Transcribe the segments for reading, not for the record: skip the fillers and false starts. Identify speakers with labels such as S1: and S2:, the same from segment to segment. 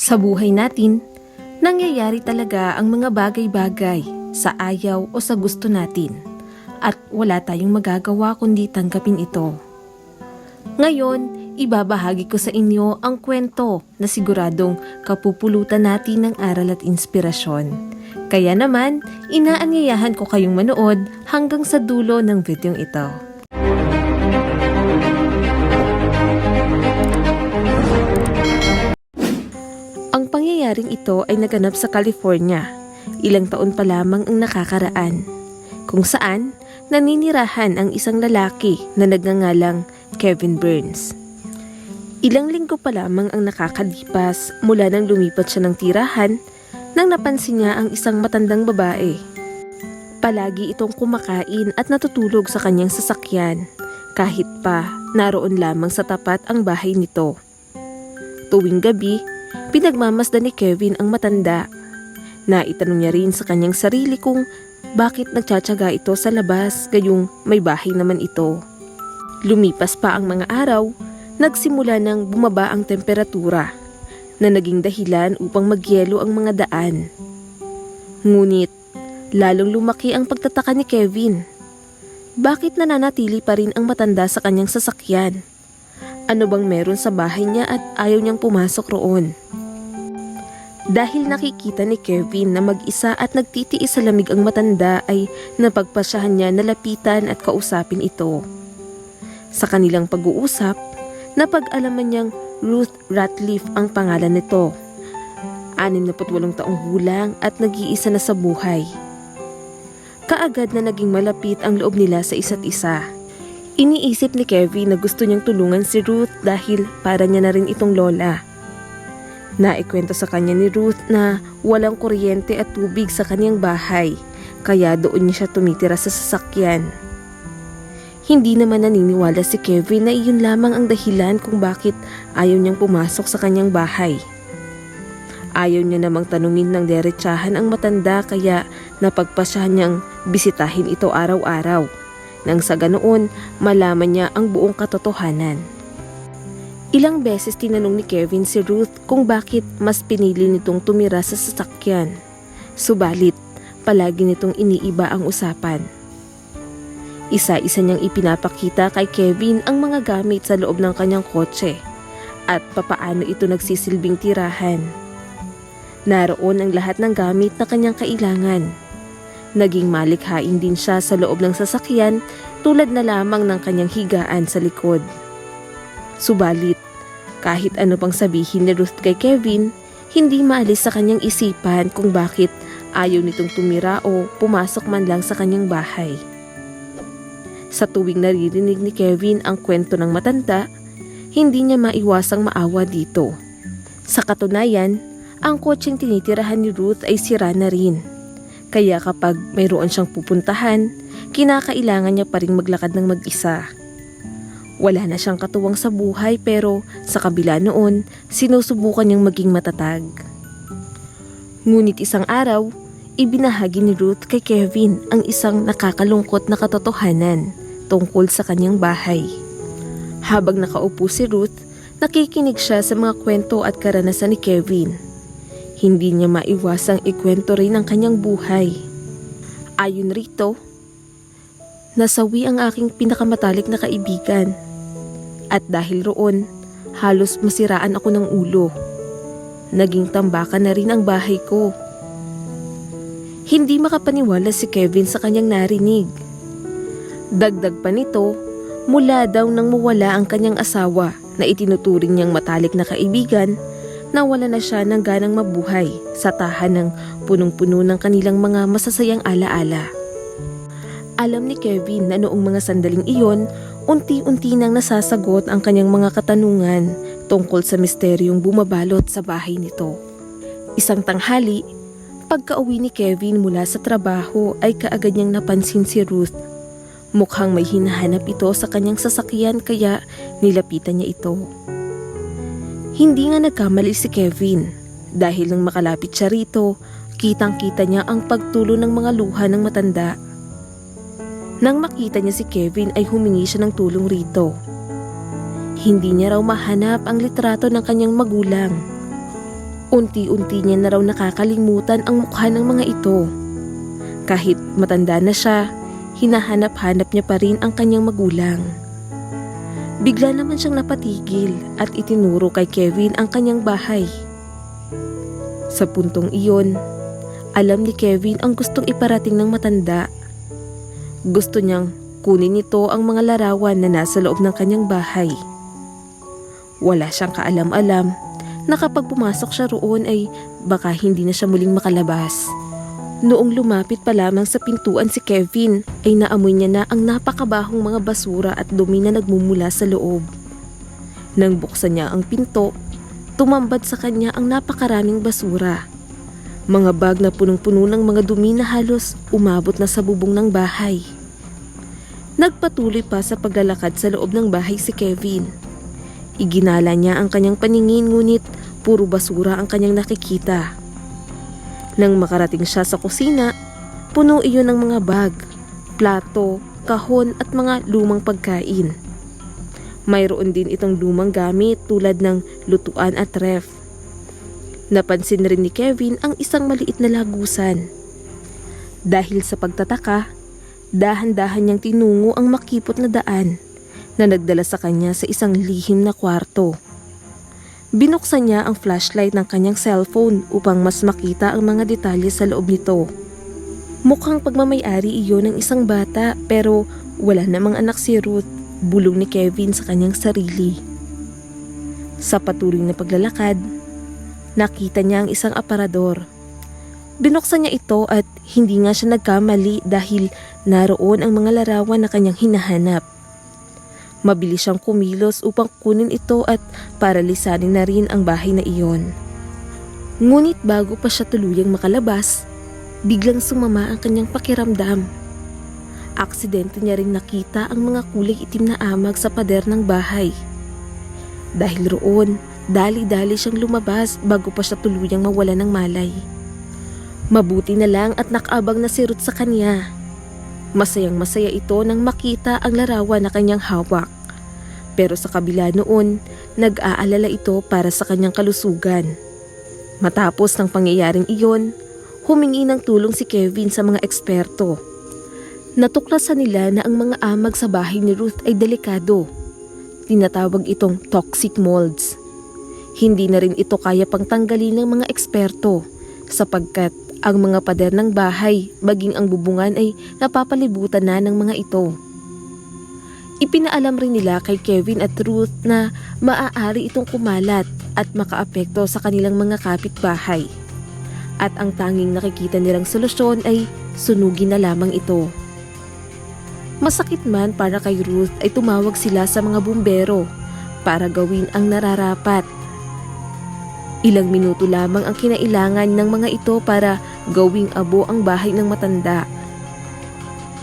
S1: Sa buhay natin, nangyayari talaga ang mga bagay-bagay sa ayaw o sa gusto natin at wala tayong magagawa kundi tanggapin ito. Ngayon, ibabahagi ko sa inyo ang kwento na siguradong kapupulutan natin ng aral at inspirasyon. Kaya naman, inaanyayahan ko kayong manood hanggang sa dulo ng videong ito. Ang pangyayaring ito ay naganap sa California, ilang taon pa lamang ang nakakaraan, kung saan naninirahan ang isang lalaki na nagngangalang Kevin Burns. Ilang linggo pa lamang ang nakakalipas mula nang lumipat siya ng tirahan nang napansin niya ang isang matandang babae. Palagi itong kumakain at natutulog sa kanyang sasakyan kahit pa naroon lamang sa tapat ang bahay nito. Tuwing gabi, pinagmamasdan ni Kevin ang matanda. Naitanong niya rin sa kanyang sarili kung bakit nagtsatsaga ito sa labas gayong may bahay naman ito. Lumipas pa ang mga araw, nagsimula nang bumaba ang temperatura na naging dahilan upang magyelo ang mga daan. Ngunit, lalong lumaki ang pagtataka ni Kevin. Bakit nananatili pa rin ang matanda sa kanyang sasakyan? Ano bang meron sa bahay niya at ayaw niyang pumasok roon? Dahil nakikita ni Kevin na mag-isa at nagtitiis sa lamig ang matanda ay napagpasyahan niya na lapitan at kausapin ito. Sa kanilang pag-uusap, napag-alaman niyang Ruth Ratliff ang pangalan nito. 68 taong gulang at nag-iisa na sa buhay. Kaagad na naging malapit ang loob nila sa isa't isa. Iniisip ni Kevin na gusto niyang tulungan si Ruth dahil para niya na rin itong lola. Naikwento sa kanya ni Ruth na walang kuryente at tubig sa kanyang bahay, kaya doon niya siya tumitira sa sasakyan. Hindi naman naniniwala si Kevin na iyon lamang ang dahilan kung bakit ayaw niyang pumasok sa kanyang bahay. Ayaw niya namang tanungin ng derechahan ang matanda kaya napagpasyahan niyang bisitahin ito araw-araw. Nang sa ganoon, malaman niya ang buong katotohanan. Ilang beses tinanong ni Kevin si Ruth kung bakit mas pinili nitong tumira sa sasakyan. Subalit, palagi nitong iniiba ang usapan. Isa-isa niyang ipinapakita kay Kevin ang mga gamit sa loob ng kanyang kotse at papaano ito nagsisilbing tirahan. Naroon ang lahat ng gamit na kanyang kailangan. Naging malikhain din siya sa loob ng sasakyan tulad na lamang ng kanyang higaan sa likod. Subalit, kahit ano pang sabihin ni Ruth kay Kevin, hindi maalis sa kanyang isipan kung bakit ayaw nitong tumira o pumasok man lang sa kanyang bahay. Sa tuwing naririnig ni Kevin ang kwento ng matanda, hindi niya maiwasang maawa dito. Sa katunayan, ang kotseng tinitirahan ni Ruth ay sira na rin. Kaya kapag mayroon siyang pupuntahan, kinakailangan niya pa ring maglakad ng mag-isa. Wala na siyang katuwang sa buhay pero sa kabila noon, sinusubukan niyang maging matatag. Ngunit isang araw, ibinahagi ni Ruth kay Kevin ang isang nakakalungkot na katotohanan tungkol sa kanyang bahay. Habang nakaupo si Ruth, nakikinig siya sa mga kwento at karanasan ni Kevin. Hindi niya maiwasang ikwento rin ang kanyang buhay. Ayon rito, nasawi ang aking pinakamatalik na kaibigan. At dahil roon, halos masiraan ako ng ulo. Naging tambakan na rin ang bahay ko. Hindi makapaniwala si Kevin sa kanyang narinig. Dagdag pa nito, mula daw nang mawala ang kanyang asawa na itinuturing niyang matalik na kaibigan, nawala na siya ng ganang mabuhay sa tahanang punong-puno ng kanilang mga masasayang alaala. Alam ni Kevin na noong mga sandaling iyon, unti-unti nang nasasagot ang kanyang mga katanungan tungkol sa misteryong bumabalot sa bahay nito. Isang tanghali, pagka-uwi ni Kevin mula sa trabaho ay kaagad niyang napansin si Ruth. Mukhang may hinahanap ito sa kanyang sasakyan kaya nilapitan niya ito. Hindi nga nagkamali si Kevin dahil nang makalapit siya rito, kitang-kita niya ang pagtulo ng mga luha ng matanda. Nang makita niya si Kevin ay humingi siya ng tulong rito. Hindi niya raw mahanap ang litrato ng kanyang magulang. Unti-unti niya na raw nakakalimutan ang mukha ng mga ito. Kahit matanda na siya, hinahanap-hanap niya pa rin ang kanyang magulang. Bigla naman siyang napatigil at itinuro kay Kevin ang kanyang bahay. Sa puntong iyon, alam ni Kevin ang gustong iparating ng matanda. Gusto niyang kunin nito ang mga larawan na nasa loob ng kanyang bahay. Wala siyang kaalam-alam na kapag pumasok siya roon ay baka hindi na siya muling makalabas. Noong lumapit pa lamang sa pintuan si Kevin ay naamoy niya na ang napakabahong mga basura at dumi na nagmumula sa loob. Nang buksan niya ang pinto, tumambad sa kanya ang napakaraming basura. Mga bag na punong-puno ng mga dumi na halos umabot na sa bubong ng bahay. Nagpatuloy pa sa paglalakad sa loob ng bahay si Kevin. Iginala niya ang kanyang paningin ngunit puro basura ang kanyang nakikita. Nang makarating siya sa kusina, puno iyon ng mga bag, plato, kahon at mga lumang pagkain. Mayroon din itong lumang gamit tulad ng lutuan at ref. Napansin rin ni Kevin ang isang maliit na lagusan. Dahil sa pagtataka, dahan-dahan niyang tinungo ang makipot na daan na nagdala sa kanya sa isang lihim na kwarto. Binuksan niya ang flashlight ng kanyang cellphone upang mas makita ang mga detalye sa loob nito. Mukhang pagmamay-ari iyon ng isang bata pero wala namang anak si Ruth, bulong ni Kevin sa kanyang sarili. Sa patuloy na paglalakad, nakita niya ang isang aparador. Binuksan niya ito at hindi nga siya nagkamali dahil naroon ang mga larawan na kanyang hinahanap. Mabilis siyang kumilos upang kunin ito at para lisanin na rin ang bahay na iyon. Ngunit bago pa siya tuluyang makalabas, biglang sumama ang kanyang pakiramdam. Aksidente niya ring nakita ang mga kulay itim na amag sa pader ng bahay. Dahil roon, dali-dali siyang lumabas bago pa siya tuluyang mawala ng malay. Mabuti na lang at nakaabang na si Ruth sa kanya. Masayang-masaya ito nang makita ang larawan na kanyang hawak. Pero sa kabila noon, nag-aalala ito para sa kanyang kalusugan. Matapos ng pangyayaring iyon, humingi ng tulong si Kevin sa mga eksperto. Natuklasan nila na ang mga amag sa bahay ni Ruth ay delikado. Tinatawag itong toxic molds. Hindi na rin ito kaya pang tanggalin ng mga eksperto sapagkat ang mga pader ng bahay, maging ang bubungan ay napapalibutan na ng mga ito. Ipinaalam rin nila kay Kevin at Ruth na maaari itong kumalat at makaapekto sa kanilang mga kapitbahay. At ang tanging nakikita nilang solusyon ay sunugin na lamang ito. Masakit man para kay Ruth ay tumawag sila sa mga bumbero para gawin ang nararapat. Ilang minuto lamang ang kinailangan ng mga ito para gawing abo ang bahay ng matanda.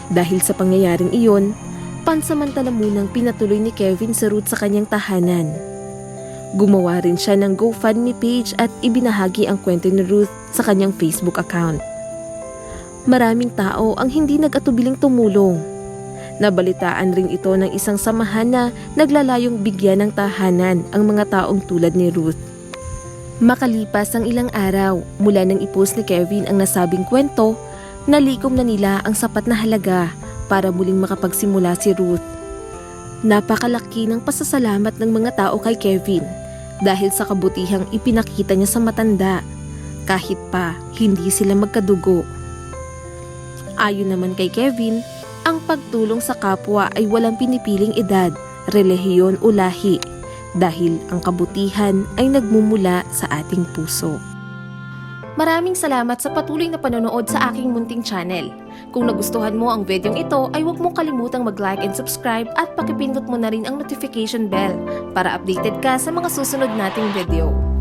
S1: Dahil sa pangyayaring iyon, pansamantala munang pinatuloy ni Kevin si Ruth sa kanyang tahanan. Gumawa rin siya ng GoFundMe page at ibinahagi ang kwento ni Ruth sa kanyang Facebook account. Maraming tao ang hindi nag-atubiling tumulong. Nabalitaan rin ito ng isang samahan na naglalayong bigyan ng tahanan ang mga taong tulad ni Ruth. Makalipas ang ilang araw mula nang ipost ni Kevin ang nasabing kwento, nalikom na nila ang sapat na halaga para muling makapagsimula si Ruth. Napakalaki ng pasasalamat ng mga tao kay Kevin dahil sa kabutihang ipinakita niya sa matanda kahit pa hindi sila magkadugo. Ayon naman kay Kevin, ang pagtulong sa kapwa ay walang pinipiling edad, relihiyon o lahi. Dahil ang kabutihan ay nagmumula sa ating puso. Maraming salamat sa patuloy na panonood sa aking munting channel. Kung nagustuhan mo ang videong ito ay huwag mong kalimutang mag-like and subscribe at pakipindot mo na rin ang notification bell para updated ka sa mga susunod nating video.